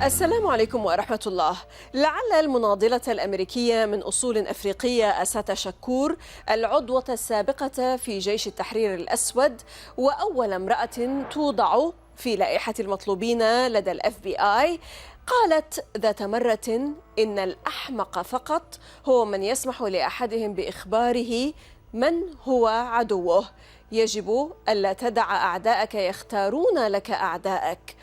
السلام عليكم ورحمة الله. لعل المناضلة الأمريكية من أصول أفريقية أساتا شكور، العضوة السابقة في جيش التحرير الأسود وأول امرأة توضع في لائحة المطلوبين لدى الFBI، قالت ذات مرة إن الأحمق فقط هو من يسمح لأحدهم بإخباره من هو عدوه. يجب ألا تدع أعداءك يختارون لك أعداءك.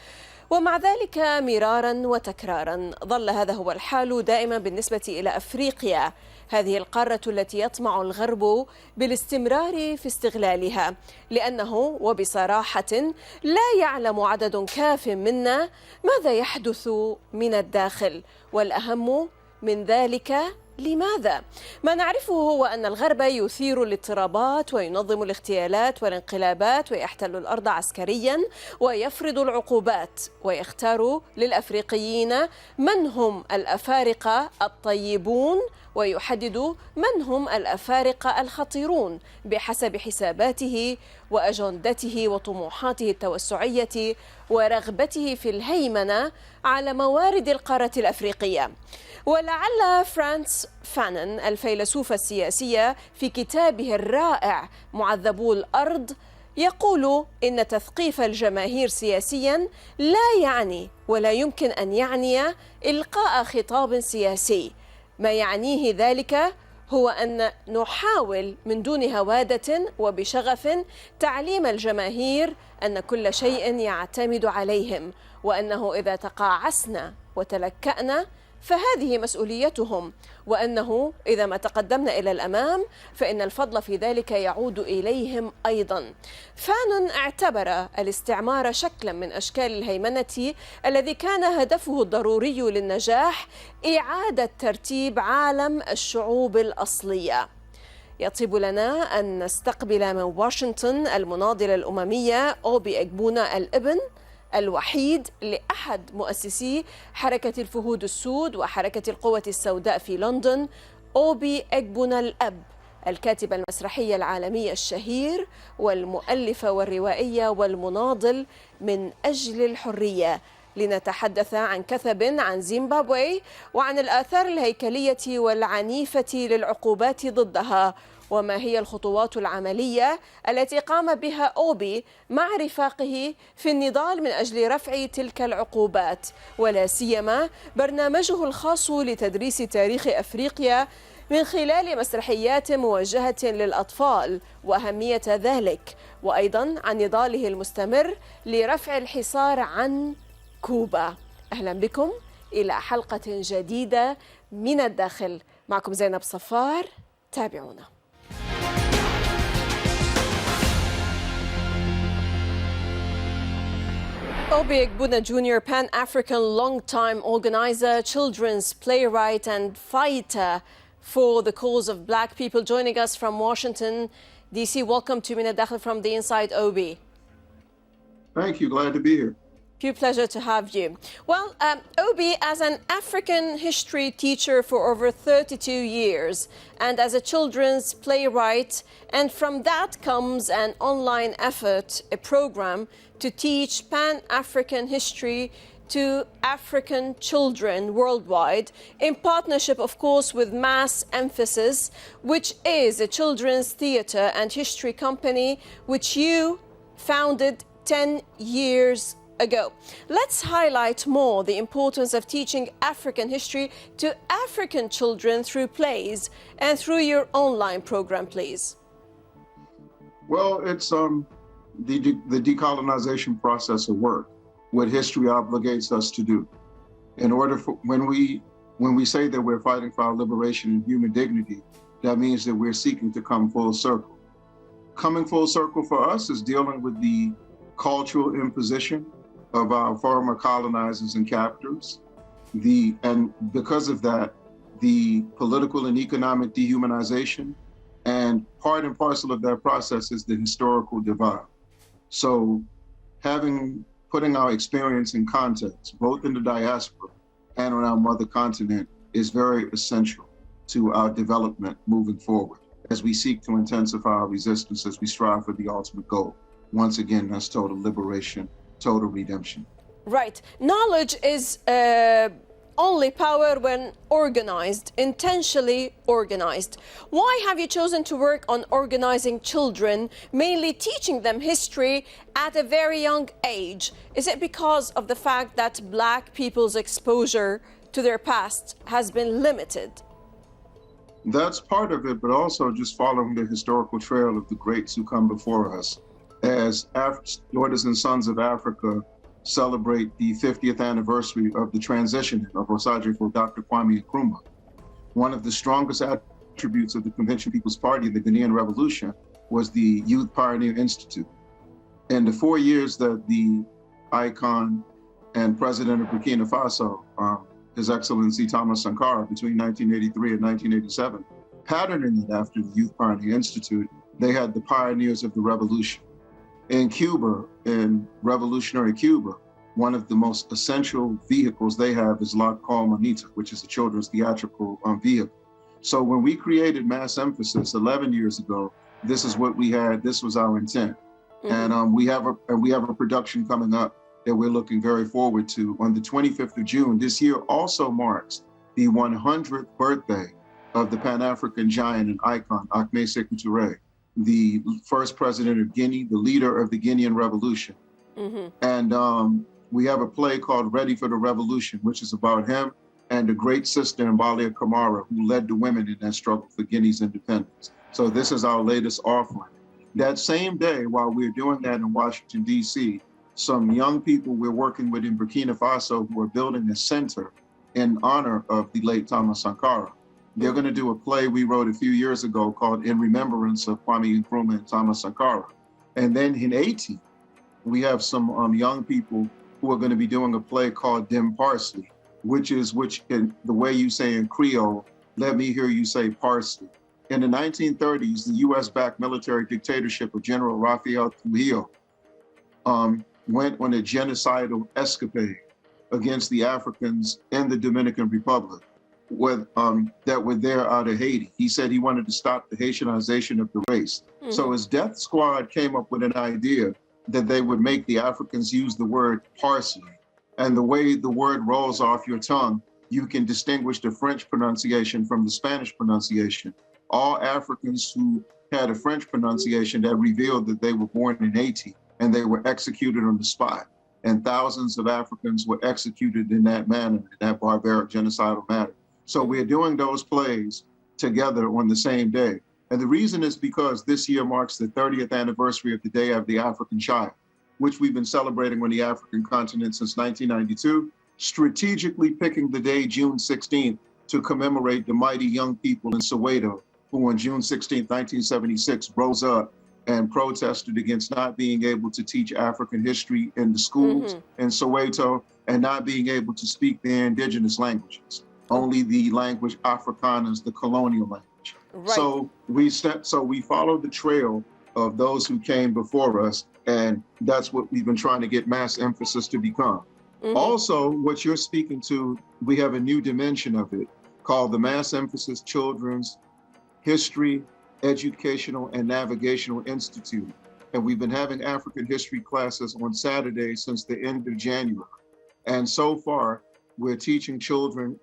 ومع ذلك مرارا وتكرارا ظل هذا هو الحال دائما بالنسبة إلى أفريقيا، هذه القارة التي يطمع الغرب بالاستمرار في استغلالها، لأنه وبصراحة لا يعلم عدد كاف منا ماذا يحدث من الداخل، والأهم من ذلك لماذا؟ ما نعرفه هو أن الغرب يثير الاضطرابات وينظم الاغتيالات والانقلابات ويحتل الأرض عسكريا ويفرض العقوبات، ويختار للأفريقيين من هم الأفارقة الطيبون ويحدد من هم الأفارقة الخطيرون بحسب حساباته وأجندته وطموحاته التوسعية ورغبته في الهيمنة على موارد القارة الأفريقية. ولعل فرانس فانون الفيلسوف السياسي في كتابه الرائع معذبو الأرض يقول إن تثقيف الجماهير سياسيا لا يعني ولا يمكن أن يعني إلقاء خطاب سياسي. ما يعنيه ذلك هو أن نحاول من دون هوادة وبشغف تعليم الجماهير أن كل شيء يعتمد عليهم، وأنه إذا تقاعسنا وتلكأنا فهذه مسؤوليتهم، وأنه إذا ما تقدمنا إلى الأمام فإن الفضل في ذلك يعود إليهم أيضا. فانون اعتبر الاستعمار شكلا من أشكال الهيمنة الذي كان هدفه الضروري للنجاح إعادة ترتيب عالم الشعوب الأصلية. يطيب لنا أن نستقبل من واشنطن المناضل الأممية أوبي ايغبونا الابن الوحيد لأحد مؤسسي حركة الفهود السود وحركة القوة السوداء في لندن، أوبي ايغبونا الأب، الكاتب المسرحي العالمي الشهير والمؤلف والروائية والمناضل من أجل الحرية، لنتحدث عن كثب عن زيمبابوي وعن الآثار الهيكلية والعنيفة للعقوبات ضدها، وما هي الخطوات العملية التي قام بها أوبي مع رفاقه في النضال من أجل رفع تلك العقوبات، ولا سيما برنامجه الخاص لتدريس تاريخ أفريقيا من خلال مسرحيات موجهة للأطفال وأهمية ذلك، وأيضا عن نضاله المستمر لرفع الحصار عن كوبا. أهلا بكم إلى حلقة جديدة من الداخل، معكم زينب صفار، تابعونا. Obi Egbuna Jr., Pan-African long-time organizer, children's playwright and fighter for the cause of Black people, joining us from Washington, D.C. Welcome to Min al-Dakhil from the inside, Obi. Thank you. Glad to be here. Pure pleasure to have you. Well, Obi, as an African history teacher for over 32 years and as a children's playwright, and from that comes an online effort, a program to teach Pan-African history to African children worldwide, in partnership, of course, with Mass Emphasis, which is a children's theatre and history company which you founded 10 years ago. Let's highlight more the importance of teaching African history to African children through plays and through your online program, please. Well, it's the decolonization process of work, what history obligates us to do. In order for when we say that we're fighting for our liberation and human dignity, that means that we're seeking to come full circle. Coming full circle for us is dealing with the cultural imposition of our former colonizers and captors. And because of that, the political and economic dehumanization, and part and parcel of that process is the historical divide. So putting our experience in context, both in the diaspora and on our mother continent, is very essential to our development moving forward as we seek to intensify our resistance, as we strive for the ultimate goal. Once again, that's total liberation, total redemption. Right. Knowledge is only power when organized, intentionally organized. Why have you chosen to work on organizing children, mainly teaching them history at a very young age? Is it because of the fact that Black people's exposure to their past has been limited? That's part of it, but also just following the historical trail of the greats who come before us. As Daughters and Sons of Africa celebrate the 50th anniversary of the transition of Osagyefo for Dr. Kwame Nkrumah, one of the strongest attributes of the Convention People's Party, the Ghanaian Revolution, was the Youth Pioneer Institute. In the 4 years that the icon and president of Burkina Faso, His Excellency Thomas Sankara, between 1983 and 1987, patterning it after the Youth Pioneer Institute, they had the pioneers of the revolution. In Cuba, in revolutionary Cuba, one of the most essential vehicles they have is La Calmanita, which is a children's theatrical vehicle. So when we created Mass Emphasis 11 years ago, this is what we had, this was our intent. Mm-hmm. And we have a production coming up that we're looking very forward to on the 25th of June. This year also marks the 100th birthday of the Pan-African giant and icon, Ahmed Sékou Touré, the first president of Guinea, the leader of the Guinean Revolution. Mm-hmm. And we have a play called Ready for the Revolution, which is about him and a great sister, Mbalia Kamara, who led the women in that struggle for Guinea's independence. So this is our latest offering. That same day, while we're doing that in Washington, D.C., some young people we're working with in Burkina Faso who are building a center in honor of the late Thomas Sankara. They're going to do a play we wrote a few years ago called In Remembrance of Kwame Nkrumah and Thomas Sankara. And then in Haiti, we have some young people who are going to be doing a play called Dim Parsley, which in the way you say in Creole, let me hear you say parsley. In the 1930s, the US-backed military dictatorship of General Rafael Trujillo went on a genocidal escapade against the Africans in the Dominican Republic that were there out of Haiti. He said he wanted to stop the Haitianization of the race. Mm-hmm. So his death squad came up with an idea that they would make the Africans use the word parsley. And the way the word rolls off your tongue, you can distinguish the French pronunciation from the Spanish pronunciation. All Africans who had a French pronunciation that revealed that they were born in Haiti and they were executed on the spot. And thousands of Africans were executed in that manner, in that barbaric genocidal manner. So we're doing those plays together on the same day. And the reason is because this year marks the 30th anniversary of the Day of the African Child, which we've been celebrating on the African continent since 1992, strategically picking the day, June 16th, to commemorate the mighty young people in Soweto, who on June 16th, 1976, rose up and protested against not being able to teach African history in the schools in Soweto and not being able to speak their indigenous languages, only the language Afrikaans, the colonial language. Right. So we followed the trail of those who came before us, and that's what we've been trying to get Mass Emphasis to become. Mm-hmm. Also, what you're speaking to, we have a new dimension of it called the Mass Emphasis Children's History, Educational and Navigational Institute. And we've been having African history classes on Saturdays since the end of January. And so far, we're teaching children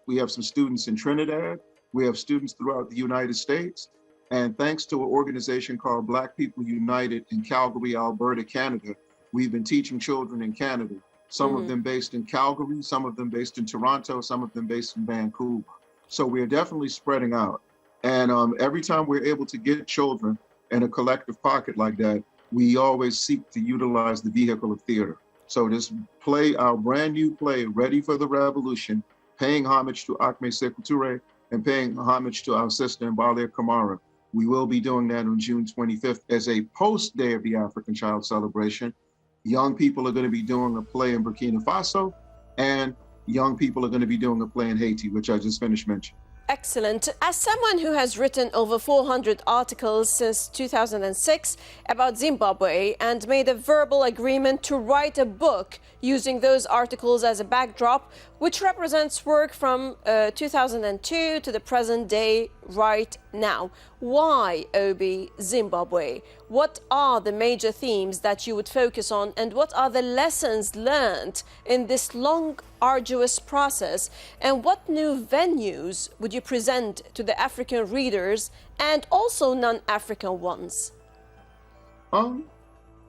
we have some students in Trinidad, we have students throughout the United States, and thanks to an organization called Black People United in Calgary, Alberta, Canada, we've been teaching children in Canada, some of them based in Calgary, some of them based in Toronto, some of them based in Vancouver. So we're definitely spreading out. And every time we're able to get children in a collective pocket like that, we always seek to utilize the vehicle of theater. So this play, our brand new play, Ready for the Revolution, paying homage to Ahmed Sékou Touré and paying homage to our sister Mbalia Kamara. We will be doing that on June 25th as a post-Day of the African Child celebration. Young people are going to be doing a play in Burkina Faso, and young people are going to be doing a play in Haiti, which I just finished mentioning. Excellent. As someone who has written over 400 articles since 2006 about Zimbabwe and made a verbal agreement to write a book using those articles as a backdrop, which represents work from 2002 to the present day right now. Why, Obi, Zimbabwe? What are the major themes that you would focus on, and what are the lessons learned in this long, arduous process? And what new venues would you present to the African readers and also non-African ones?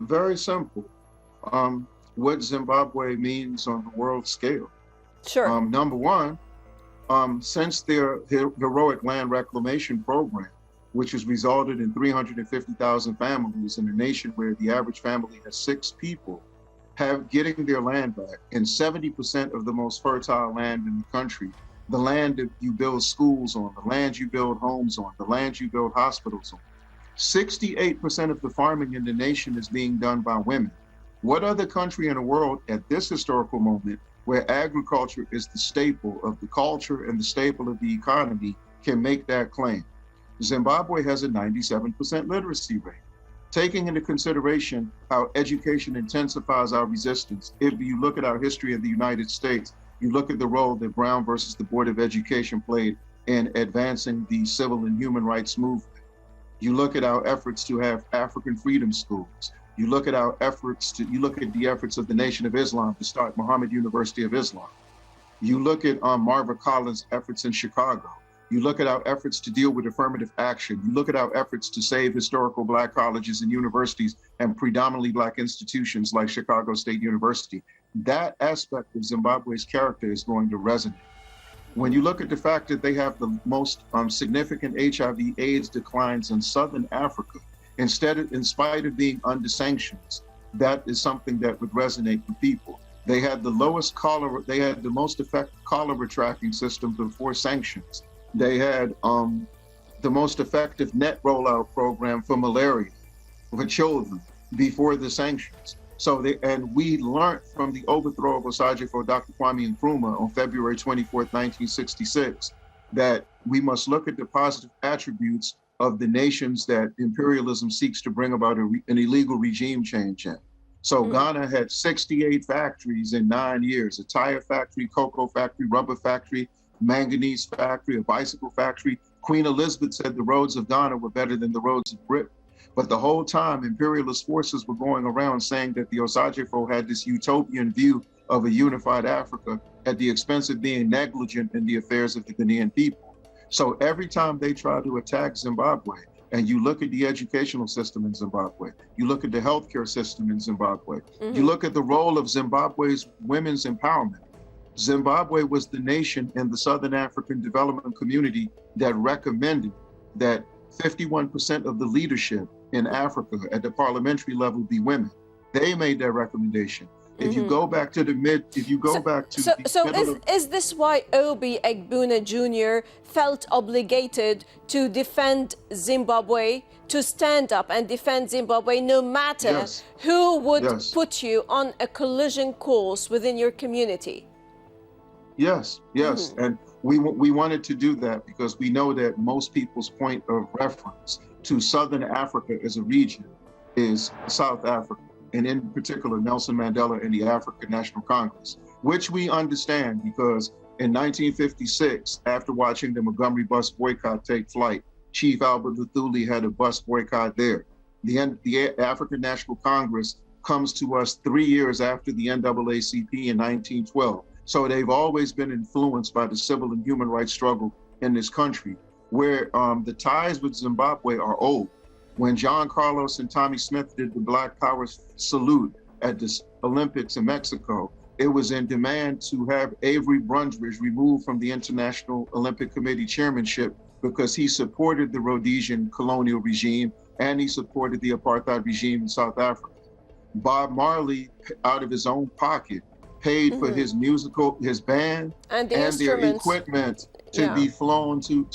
Very simple. What Zimbabwe means on the world scale. Sure. Number one, since their heroic land reclamation program, which has resulted in 350,000 families in a nation where the average family has 6 people, have getting their land back, and 70% of the most fertile land in the country, the land that you build schools on, the land you build homes on, the land you build hospitals on. 68% of the farming in the nation is being done by women. What other country in the world at this historical moment, where agriculture is the staple of the culture and the staple of the economy, can make that claim? Zimbabwe has a 97% literacy rate. Taking into consideration how education intensifies our resistance, if you look at our history of the United States, you look at the role that Brown versus the Board of Education played in advancing the civil and human rights movement. You look at our efforts to have African freedom schools. You look at the efforts of the Nation of Islam to start Muhammad University of Islam. You look at Marva Collins' efforts in Chicago. You look at our efforts to deal with affirmative action. You look at our efforts to save historical Black colleges and universities and predominantly Black institutions like Chicago State University. That aspect of Zimbabwe's character is going to resonate. When you look at the fact that they have the most significant HIV/AIDS declines in Southern Africa, in spite of being under sanctions, that is something that would resonate with people. They had the lowest cholera, they had the most effective cholera tracking system before sanctions. They had the most effective net rollout program for malaria for children before the sanctions. And we learned from the overthrow of Osajifo, Dr. Kwame Nkrumah on February 24th, 1966, that we must look at the positive attributes of the nations that imperialism seeks to bring about an illegal regime change in. So Ghana had 68 factories in 9 years, a tire factory, cocoa factory, rubber factory, manganese factory, a bicycle factory. Queen Elizabeth said the roads of Ghana were better than the roads of Britain. But the whole time, imperialist forces were going around saying that the Osajifo had this utopian view of a unified Africa at the expense of being negligent in the affairs of the Ghanaian people. So every time they try to attack Zimbabwe, and you look at the educational system in Zimbabwe, you look at the healthcare system in Zimbabwe, you look at the role of Zimbabwe's women's empowerment. Zimbabwe was the nation in the Southern African development community that recommended that 51% of the leadership in Africa at the parliamentary level be women. They made that recommendation. If you go back to is this why Obi Egbuna Jr. felt obligated to defend Zimbabwe, to stand up and defend Zimbabwe no matter who would put you on a collision course within your community? Yes. And we wanted to do that because we know that most people's point of reference to Southern Africa as a region is South Africa, and in particular Nelson Mandela and the African National Congress, which we understand because in 1956, after watching the Montgomery bus boycott take flight, Chief Albert Luthuli had a bus boycott there. The African National Congress comes to us 3 years after the NAACP in 1912. So they've always been influenced by the civil and human rights struggle in this country, where the ties with Zimbabwe are old. When John Carlos and Tommy Smith did the Black Power salute at the Olympics in Mexico, it was in demand to have Avery Brundage removed from the International Olympic Committee chairmanship because he supported the Rhodesian colonial regime and he supported the apartheid regime in South Africa. Bob Marley, out of his own pocket, paid for his band and their equipment to be flown to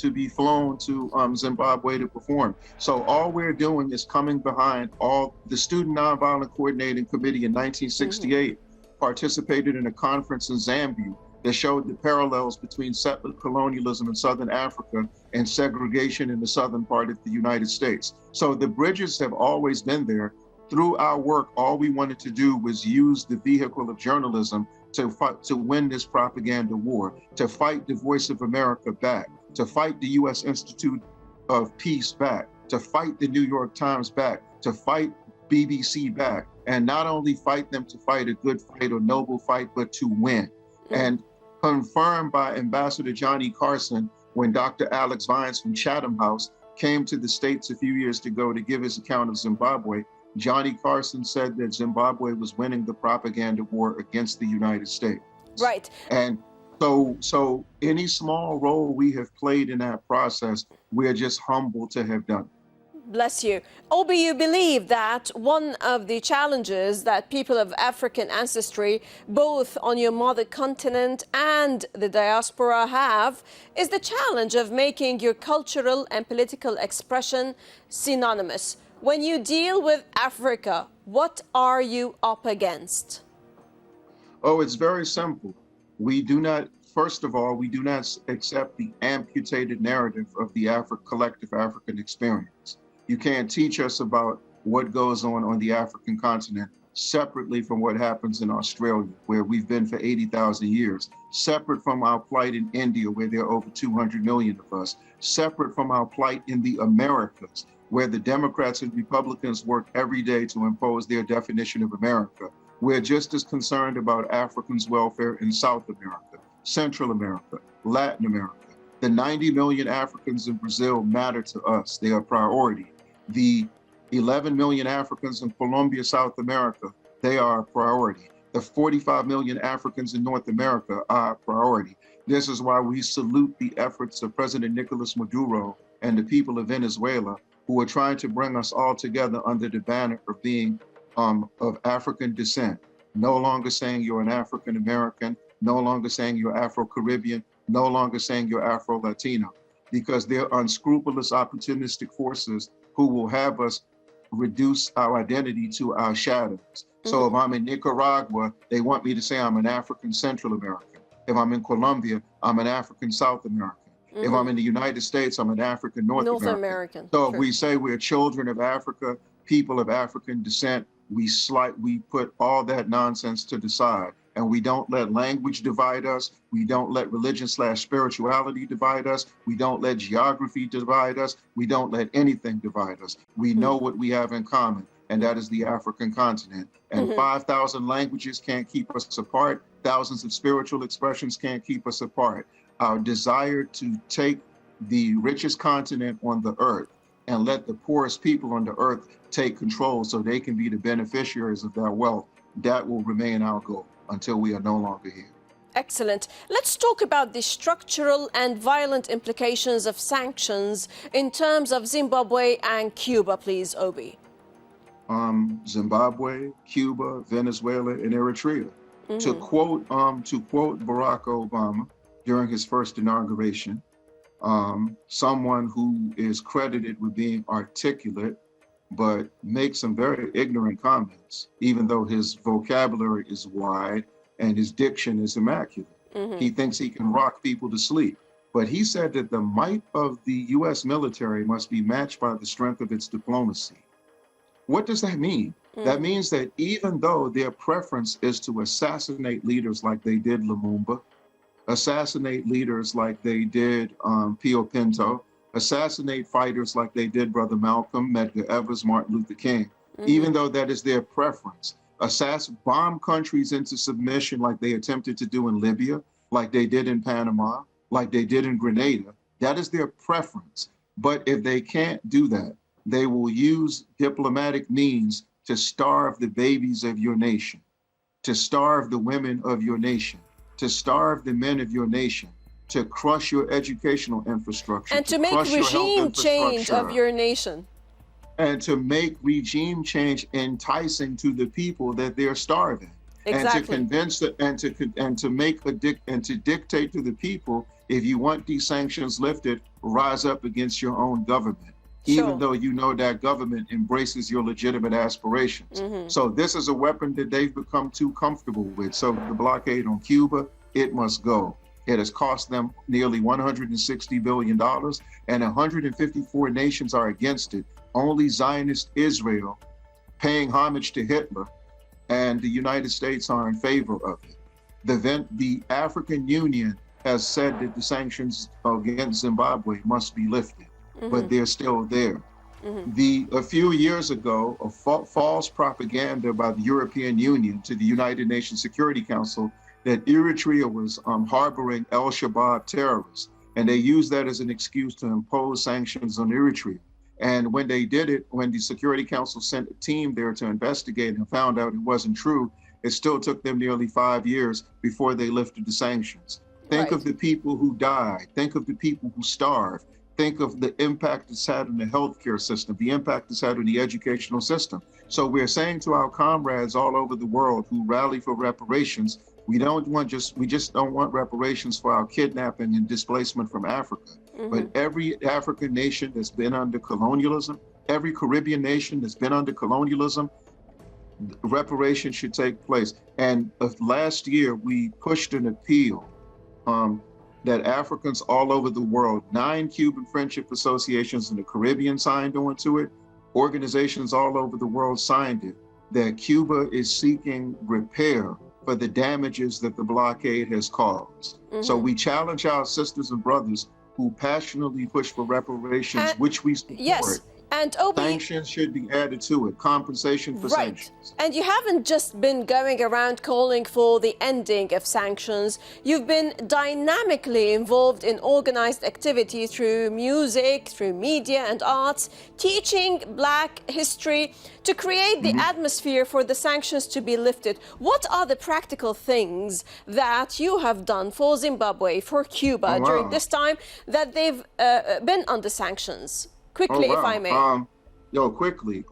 Zimbabwe to perform. So all we're doing is coming behind all the Student Nonviolent Coordinating Committee in 1968 participated in a conference in Zambia that showed the parallels between settler colonialism in Southern Africa and segregation in the southern part of the United States. So the bridges have always been there. Through our work, all we wanted to do was use the vehicle of journalism to win this propaganda war, to fight the voice of America back, to fight the U.S. Institute of Peace back, to fight the New York Times back, to fight BBC back, and not only fight them to fight a good fight or noble fight, but to win. And confirmed by Ambassador Johnny Carson when Dr. Alex Vines from Chatham House came to the States a few years ago to give his account of Zimbabwe, Johnny Carson said that Zimbabwe was winning the propaganda war against the United States. Right. And so any small role we have played in that process, we're just humbled to have done. Bless you. Obi, you believe that one of the challenges that people of African ancestry, both on your mother continent and the diaspora, have is the challenge of making your cultural and political expression synonymous. When you deal with Africa, what are you up against? Oh, it's very simple. We do not, first of all, we do not accept the amputated narrative of the collective African experience. You can't teach us about what goes on the African continent separately from what happens in Australia, where we've been for 80,000 years, separate from our plight in India, where there are over 200 million of us, separate from our plight in the Americas, where the Democrats and Republicans work every day to impose their definition of America. We're just as concerned about Africans' welfare in South America, Central America, Latin America. The 90 million Africans in Brazil matter to us. They are a priority. The 11 million Africans in Colombia, South America, they are a priority. The 45 million Africans in North America are a priority. This is why we salute the efforts of President Nicolas Maduro and the people of Venezuela, who are trying to bring us all together under the banner of being of African descent. No longer saying you're an African American, no longer saying you're Afro-Caribbean, no longer saying you're Afro-Latino, because they're unscrupulous, opportunistic forces who will have us reduce our identity to our shadows. So if I'm in Nicaragua, they want me to say I'm an African Central American. If I'm in Colombia, I'm an African South American. If I'm in the United States, I'm an African North American. So if we say we're children of Africa, people of African descent, we put all that nonsense to the side. And we don't let language divide us. We don't let religion/spirituality divide us. We don't let geography divide us. We don't let anything divide us. We know what we have in common, and that is the African continent. And 5,000 languages can't keep us apart. Thousands of spiritual expressions can't keep us apart. Our desire to take the richest continent on the earth and let the poorest people on the earth take control so they can be the beneficiaries of that wealth, that will remain our goal until we are no longer here. Excellent. Let's talk about the structural and violent implications of sanctions in terms of Zimbabwe and Cuba, please, Obi. Zimbabwe, Cuba, Venezuela, and Eritrea. To quote Barack Obama during his first inauguration, someone who is credited with being articulate, but makes some very ignorant comments, even though his vocabulary is wide and his diction is immaculate. He thinks he can rock people to sleep. But he said that the might of the U.S. military must be matched by the strength of its diplomacy. What does that mean? That means that even though their preference is to assassinate leaders like they did Lumumba, assassinate leaders like they did Pio Pinto, assassinate fighters like they did Brother Malcolm, Medgar Evers, Martin Luther King, even though that is their preference, bomb countries into submission like they attempted to do in Libya, like they did in Panama, like they did in Grenada, that is their preference. But if they can't do that, they will use diplomatic means to starve the babies of your nation, to starve the women of your nation, to starve the men of your nation, to crush your educational infrastructure. And to make regime change of your nation. And to make regime change enticing to the people that they're starving. Exactly. And to convince and to dictate to the people, if you want these sanctions lifted, rise up against your own government. Even though you know that government embraces your legitimate aspirations. So this is a weapon that they've become too comfortable with. So the blockade on Cuba, it must go. It has cost them nearly $160 billion, and 154 nations are against it. Only Zionist Israel, paying homage to Hitler, and the United States are in favor of it. The African Union has said that the sanctions against Zimbabwe must be lifted, but they're still there. A few years ago, a false propaganda by the European Union to the United Nations Security Council that Eritrea was harboring al-Shabaab terrorists, and they used that as an excuse to impose sanctions on Eritrea. And when they did it, when the Security Council sent a team there to investigate and found out it wasn't true, it still took them nearly 5 years before they lifted the sanctions. Think of the people who died. Think of the people who starved. Think of the impact it's had on the healthcare system, the impact it's had on the educational system. So we're saying to our comrades all over the world who rally for reparations, we just don't want reparations for our kidnapping and displacement from Africa. But every African nation that's been under colonialism, every Caribbean nation that's been under colonialism, reparations should take place. And last year, we pushed an appeal that Africans all over the world, 9 Cuban Friendship Associations in the Caribbean signed on to it, organizations all over the world signed it, that Cuba is seeking repair for the damages that the blockade has caused. So we challenge our sisters and brothers who passionately push for reparations, which we support. Yes. And Obi, sanctions should be added to it, compensation for sanctions. And you haven't just been going around calling for the ending of sanctions. You've been dynamically involved in organized activity through music, through media and arts, teaching Black history to create the atmosphere for the sanctions to be lifted. What are the practical things that you have done for Zimbabwe, for Cuba during this time that they've been under sanctions? Quickly, if I may. Quickly.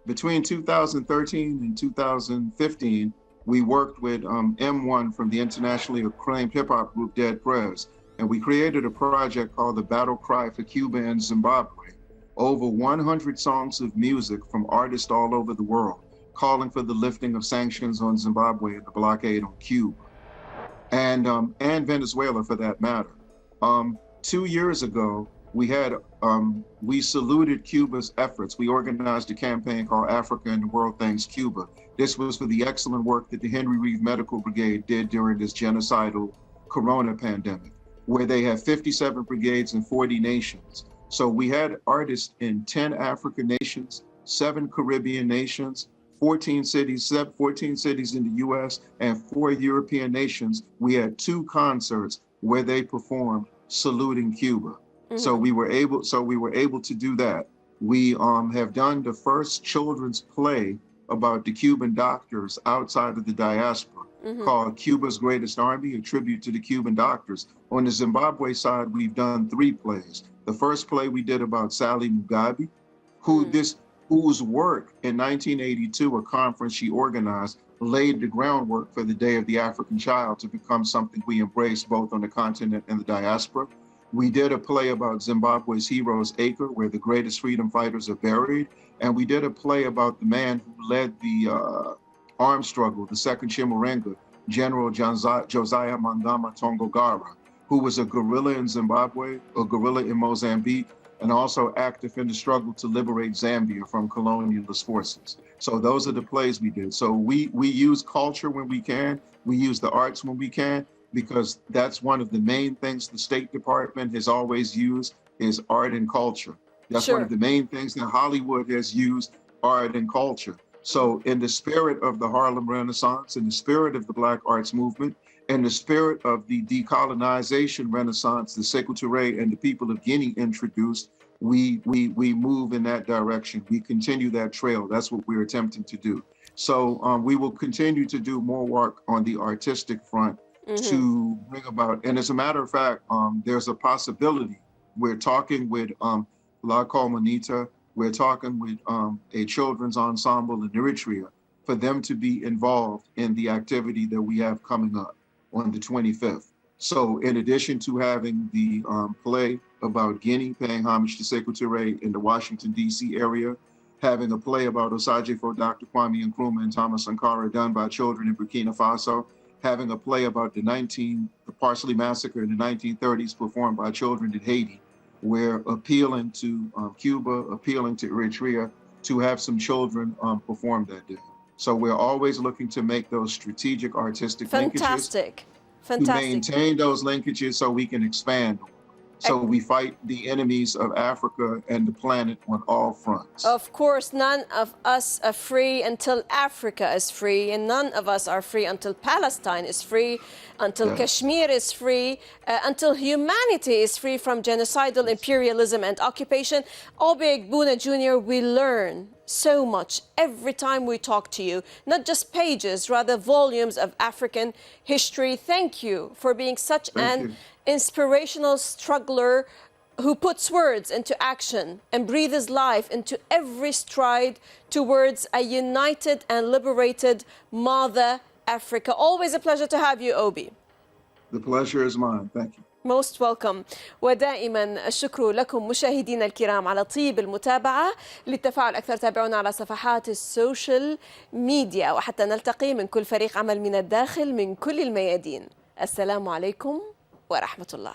Between 2013 and 2015, we worked with M1 from the internationally acclaimed hip-hop group Dead Prez, and we created a project called the Battle Cry for Cuba and Zimbabwe. Over 100 songs of music from artists all over the world, calling for the lifting of sanctions on Zimbabwe and the blockade on Cuba, and Venezuela for that matter. 2 years ago, we saluted Cuba's efforts. We organized a campaign called Africa and the World Thanks Cuba. This was for the excellent work that the Henry Reeve Medical Brigade did during this genocidal corona pandemic, where they have 57 brigades in 40 nations. So we had artists in 10 African nations, 7 Caribbean nations, 14 cities in the US, and 4 European nations. We had 2 concerts where they performed saluting Cuba. So we were able to do that. We have done the first children's play about the Cuban doctors outside of the diaspora called Cuba's Greatest Army, a tribute to the Cuban doctors. On the Zimbabwe side, we've done 3 plays. The first play we did about Sally Mugabe, whose work in 1982, a conference she organized, laid the groundwork for the Day of the African Child to become something we embrace both on the continent and the diaspora. We did a play about Zimbabwe's Heroes Acre, where the greatest freedom fighters are buried. And we did a play about the man who led the armed struggle, the Second Chimurenga, General Josiah Mangama Tongogara, who was a guerrilla in Zimbabwe, a guerrilla in Mozambique, and also active in the struggle to liberate Zambia from colonialist forces. So those are the plays we did. So we use culture when we can, we use the arts when we can, because that's one of the main things the State Department has always used is art and culture. That's one of the main things that Hollywood has used, art and culture. So in the spirit of the Harlem Renaissance, in the spirit of the Black arts movement, in the spirit of the decolonization renaissance, the Sékou Touré and the people of Guinea introduced, we move in that direction. We continue that trail. That's what we're attempting to do. So we will continue to do more work on the artistic front to bring about, and as a matter of fact, there's a possibility. We're talking with La Comunita, we're talking with a children's ensemble in Eritrea for them to be involved in the activity that we have coming up on the 25th. So in addition to having the play about Guinea, paying homage to Sékou Touré in the Washington, D.C. area, having a play about Osagyefo, Dr. Kwame Nkrumah, and Thomas Sankara done by children in Burkina Faso, having a play about the Parsley Massacre in the 1930s performed by children in Haiti. We're appealing to Cuba, appealing to Eritrea to have some children perform that day. So we're always looking to make those strategic artistic linkages. to maintain those linkages so we can expand. So we fight the enemies of Africa and the planet on all fronts. Of course, none of us are free until Africa is free, and none of us are free until Palestine is free, until Kashmir is free, until humanity is free from genocidal imperialism and occupation. Obi Egbuna Jr., we learn so much every time we talk to you, not just pages, rather volumes of African history. Thank you for being such an inspirational struggler who puts words into action and breathes life into every stride towards a united and liberated Mother Africa. Always a pleasure to have you, Obi. The pleasure is mine. Thank you. Most welcome. ودائما الشكر لكم مشاهدينا الكرام على طيب المتابعة. للتفاعل أكثر تابعونا على صفحات السوشيال ميديا، وحتى نلتقي من كل فريق عمل من الداخل من كل الميادين. السلام عليكم ورحمة الله.